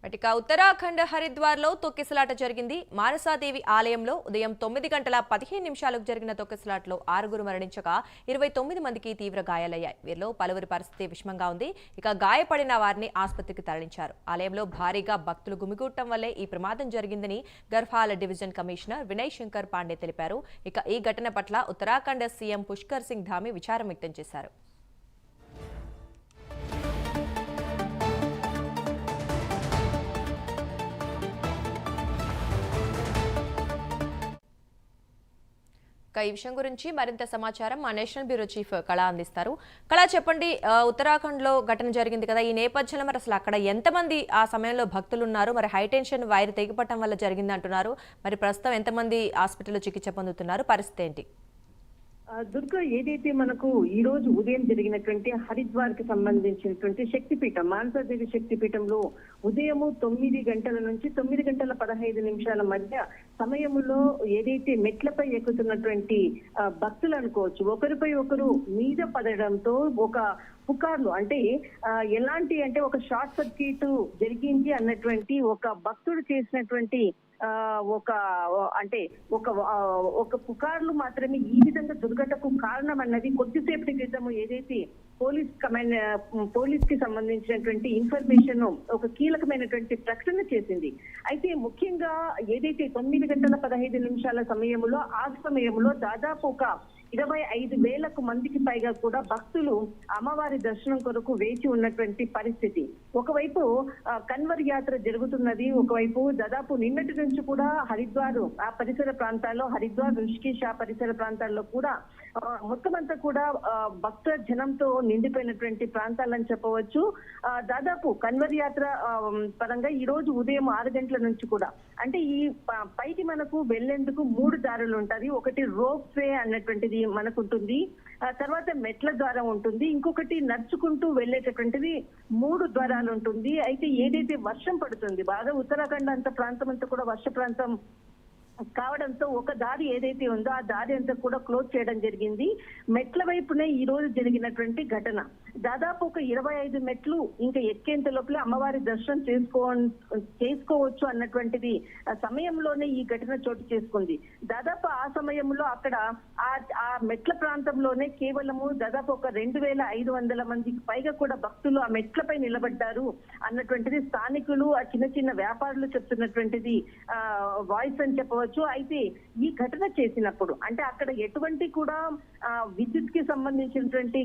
ఇక ఉత్తరాఖండ్ హరిద్వార్లో తొక్కిసలాట జరిగింది. మానసాదేవి ఆలయంలో ఉదయం 9:15 జరిగిన తొక్కిసలాటలో 6 మరణించగా 29 మందికి తీవ్ర గాయాలయ్యాయి. వీరిలో పలువురి పరిస్థితి విషమంగా ఉంది. ఇక గాయపడిన వారిని ఆసుపత్రికి తరలించారు. ఆలయంలో భారీగా భక్తులు గుమిగూడటం వల్లే ఈ ప్రమాదం జరిగిందని గర్హాల్ డివిజన్ కమిషనర్ వినయ్ శంకర్ పాండే తెలిపారు. ఇక ఈ ఘటన పట్ల ఉత్తరాఖండ్ సీఎం పుష్కర్ సింగ్ ధామి విచారం వ్యక్తం చేశారు. ఈ విషయం గురించి మరింత సమాచారం మా నేషనల్ బ్యూరో చీఫ్ కళ అందిస్తారు. కళ చెప్పండి, ఉత్తరాఖండ్ లో ఘటన జరిగింది కదా, ఈ నేపథ్యంలో మరి అసలు అక్కడ ఎంతమంది ఆ సమయంలో భక్తులు ఉన్నారు? మరి హైటెన్షన్ వైర్ తెగిపట్టడం వల్ల జరిగింది అంటున్నారు. మరి ప్రస్తుతం ఎంతమంది హాస్పిటల్లో చికిత్స పొందుతున్నారు? పరిస్థితి ఏంటి? దుర్గా, ఏదైతే మనకు ఈ రోజు ఉదయం జరిగినటువంటి హరిద్వార్ కి సంబంధించినటువంటి శక్తిపీఠం మానసాదేవి శక్తిపీఠంలో ఉదయము 9 గంటల నుంచి 9:15 మధ్య సమయంలో ఏదైతే మెట్లపై ఎక్కుతున్నటువంటి భక్తులు అనుకోవచ్చు, ఒకరిపై ఒకరు మీద పడడంతో ఒక పుకార్లు అంటే ఎలాంటి అంటే ఒక షార్ట్ సర్క్యూట్ జరిగింది అన్నటువంటి ఒక భక్తుడు చేసినటువంటి ఒక అంటే ఒక పుకార్లు మాత్రమే ఈ విధంగా దుర్ఘటనకు కారణం అన్నది కొద్దిసేపటి క్రితం ఏదైతే పోలీస్ కి సంబంధించినటువంటి ఇన్ఫర్మేషన్ ఒక కీలకమైనటువంటి ప్రకటన చేసింది. అయితే ముఖ్యంగా ఏదైతే 9:15 సమయంలో ఆ సమయంలో దాదాపు ఒక 25,000 మందికి పైగా కూడా భక్తులు అమ్మవారి దర్శనం కొరకు వేచి ఉన్నటువంటి పరిస్థితి. ఒకవైపు కన్వర్ యాత్ర జరుగుతున్నది, ఒకవైపు దాదాపు నిన్నటి నుంచి కూడా హరిద్వార్ ఆ పరిసర ప్రాంతాల్లో, హరిద్వార్ ఋషికేశ్ ఆ పరిసర ప్రాంతాల్లో కూడా మొత్తం అంతా కూడా భక్త జనంతో నిండిపోయినటువంటి ప్రాంతాలని చెప్పవచ్చు. దాదాపు కన్వర్ యాత్ర పరంగా ఈ రోజు ఉదయం 6 గంటల నుంచి కూడా అంటే ఈ పైకి మనకు వెళ్లేందుకు 3 దారులు ఉంటాయి. ఒకటి రోప్ వే అన్నటువంటిది మనకు ఉంటుంది, తర్వాత మెట్ల ద్వారం ఉంటుంది, ఇంకొకటి నడుచుకుంటూ వెళ్లేటటువంటిది 3 ద్వారాలు ఉంటుంది. అయితే ఏదైతే వర్షం పడుతుంది, బాగా ఉత్తరాఖండ్ అంత ప్రాంతం అంతా కూడా వర్ష ప్రాంతం కావడంతో ఒక దారి ఏదైతే ఉందో ఆ దారి అంతా కూడా క్లోజ్ చేయడం జరిగింది. మెట్ల వైపునే ఈ రోజు జరిగినటువంటి ఘటన. దాదాపు ఒక 25 మెట్లు ఇంకా ఎక్కేంత లోపల అమ్మవారి దర్శనం చేసుకోవచ్చు అన్నటువంటిది సమయంలోనే ఈ ఘటన చోటు చేసుకుంది. దాదాపు ఆ సమయంలో అక్కడ ఆ మెట్ల ప్రాంతంలోనే కేవలము దాదాపు ఒక 2,500 మందికి పైగా కూడా భక్తులు ఆ మెట్లపై నిలబడ్డారు అన్నటువంటిది స్థానికులు, ఆ చిన్న చిన్న వ్యాపారులు చెప్తున్నటువంటిది వాయిస్ అని చెప్పవచ్చు. అయితే ఈ ఘటన చేసినప్పుడు అంటే అక్కడ ఎటువంటి కూడా విద్యుత్ కి సంబంధించినటువంటి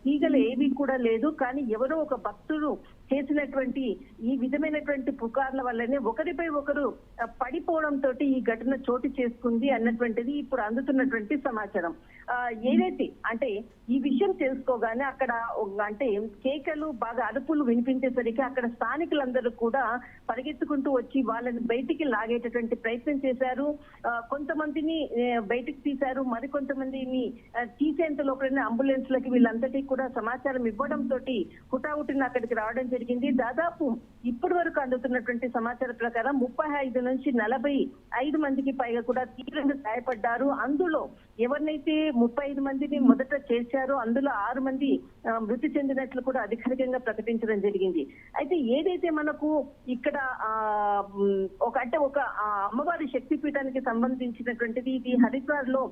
తీగలు ఏవి కూడా లేదు, కానీ ఎవరో ఒక భక్తుడు చేసినటువంటి ఈ విధమైనటువంటి పుకార్ల వల్లనే ఒకరిపై ఒకరు పడిపోవడంతో ఈ ఘటన చోటు చేసుకుంది అన్నటువంటిది ఇప్పుడు అందుతున్నటువంటి సమాచారం. ఏదైతే అంటే ఈ విషయం తెలుసుకోగానే అక్కడ అంటే కేకలు బాగా అరుపులు వినిపించేసరికి అక్కడ స్థానికులందరూ కూడా పరిగెత్తుకుంటూ వచ్చి వాళ్ళని బయటికి లాగేటటువంటి ప్రయత్నం చేశారు. కొంతమందిని బయటికి తీశారు, మరికొంతమందిని తీసేంత లోపలనే అంబులెన్స్ లకి వీళ్ళందరికీ కూడా సమాచారం ఇవ్వడంతో హుటాహుటిన అక్కడికి రావడం జరిగింది. దాదాపు ఇప్పటి వరకు అందుతున్నటువంటి సమాచారం ప్రకారం 35 నుంచి 45 మందికి పైగా కూడా తీవ్రంగా గాయపడ్డారు. అందులో ఎవరినైతే 35 మందిని మొదట చేశారో అందులో 6 మంది మృతి చెందినట్లు కూడా అధికారికంగా ప్రకటించడం జరిగింది. అయితే ఏదైతే మనకు ఇక్కడ ఒక అమ్మవారి శక్తిపీఠానికి సంబంధించినటువంటిది ఇది హరిద్వార్ లో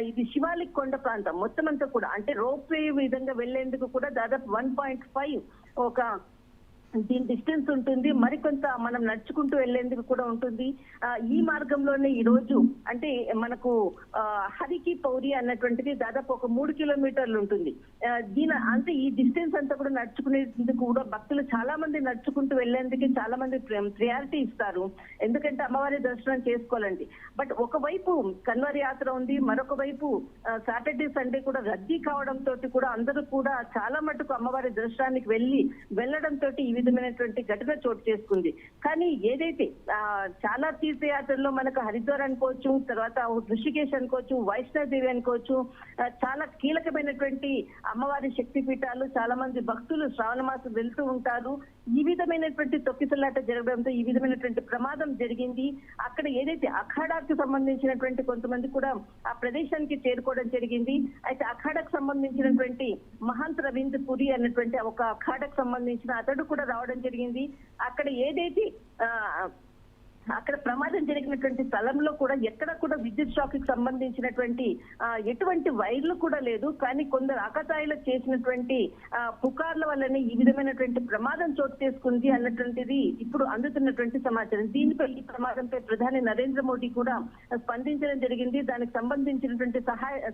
ఇది శివాలిక్ కొండ ప్రాంతం మొత్తం అంతా కూడా అంటే రోప్ వే విధంగా వెళ్లేందుకు కూడా దాదాపు 1.5 ఒక దీని డిస్టెన్స్ ఉంటుంది, మరికొంత మనం నడుచుకుంటూ వెళ్లేందుకు కూడా ఉంటుంది. ఈ మార్గంలోనే ఈ రోజు అంటే మనకు హరికి పౌరి అన్నటువంటిది దాదాపు ఒక 3 కిలోమీటర్లు ఉంటుంది. అంటే ఈ డిస్టెన్స్ అంతా కూడా నడుచుకునేందుకు కూడా భక్తులు చాలా మంది నడుచుకుంటూ వెళ్లేందుకు చాలా మంది ప్రియారిటీ ఇస్తారు, ఎందుకంటే అమ్మవారి దర్శనం చేసుకోవాలండి. బట్ ఒకవైపు కన్వర్ యాత్ర ఉంది, మరొక వైపు సాటర్డే సండే కూడా రద్దీ కావడంతో కూడా అందరూ కూడా చాలా మటుకు అమ్మవారి దర్శనానికి వెళ్లడంతో ఈ విధమైనటువంటి ఘటన చోటు చేసుకుంది. కానీ ఏదైతే చాలా తీర్థయాత్రల్లో మనకు హరిద్వార్ అనుకోవచ్చు, తర్వాత ఋషికేశ్ అనుకోవచ్చు, వైష్ణోదేవి అనుకోవచ్చు, చాలా కీలకమైనటువంటి అమ్మవారి శక్తి పీఠాలు, చాలా మంది భక్తులు శ్రావణ మాసం వెళ్తూ ఉంటారు. ఈ విధమైనటువంటి తొక్కిసలాట జరగడంతో ఈ విధమైనటువంటి ప్రమాదం జరిగింది. అక్కడ ఏదైతే అఖాడాకు సంబంధించినటువంటి కొంతమంది కూడా ఆ ప్రదేశానికి చేరుకోవడం జరిగింది. అయితే అఖాడాకు సంబంధించినటువంటి మహంత్ రవీంద్ర పురి అన్నటువంటి ఒక అఖాడాకు సంబంధించిన అతడు కూడా రావడం జరిగింది. అక్కడ ఏదైతే అక్కడ ప్రమాదం జరిగినటువంటి స్థలంలో కూడా ఎక్కడ కూడా విద్యుత్ షాక్ కి సంబంధించినటువంటి ఎటువంటి వైర్లు కూడా లేదు. కానీ కొందరు ఆకతాయిలు చేసినటువంటి పుకార్ల వల్లనే ఈ విధమైనటువంటి ప్రమాదం చోటు చేసుకుంది అన్నటువంటిది ఇప్పుడు అందుతున్నటువంటి సమాచారం. దీనిపై ఈ ప్రమాదంపై ప్రధాని నరేంద్ర మోడీ కూడా స్పందించడం జరిగింది. దానికి సంబంధించినటువంటి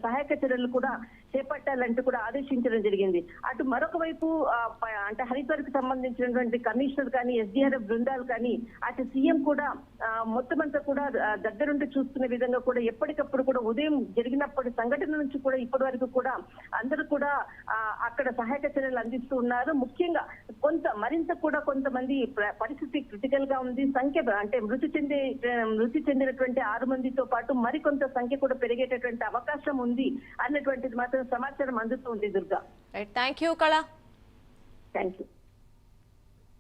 సహాయక చర్యలు కూడా చేపట్టాలంటూ కూడా ఆదేశించడం జరిగింది. అటు మరొక వైపు అంటే హరిద్వార్ కి సంబంధించినటువంటి కమిషనర్ కానీ ఎస్డీఆర్ఎఫ్ బృందాలు కానీ అటు సీఎం కూడా మొత్తం అంతా కూడా దగ్గరుండి చూస్తున్న విధంగా కూడా ఎప్పటికప్పుడు కూడా ఉదయం జరిగినప్పటి సంఘటన నుంచి కూడా ఇప్పటి వరకు కూడా అందరూ కూడా అక్కడ సహాయక చర్యలు అందిస్తూ ఉన్నారు. ముఖ్యంగా మరింత కూడా కొంతమంది పరిస్థితి క్రిటికల్ గా ఉంది. సంఖ్య అంటే మృతి చెందినటువంటి 6 మందితో పాటు మరికొంత సంఖ్య కూడా పెరిగేటటువంటి అవకాశం ఉంది అన్నటువంటిది మాత్రం సమాచారం అందుతుంది. దుర్గా, థ్యాంక్ యూ కళ. Thank you.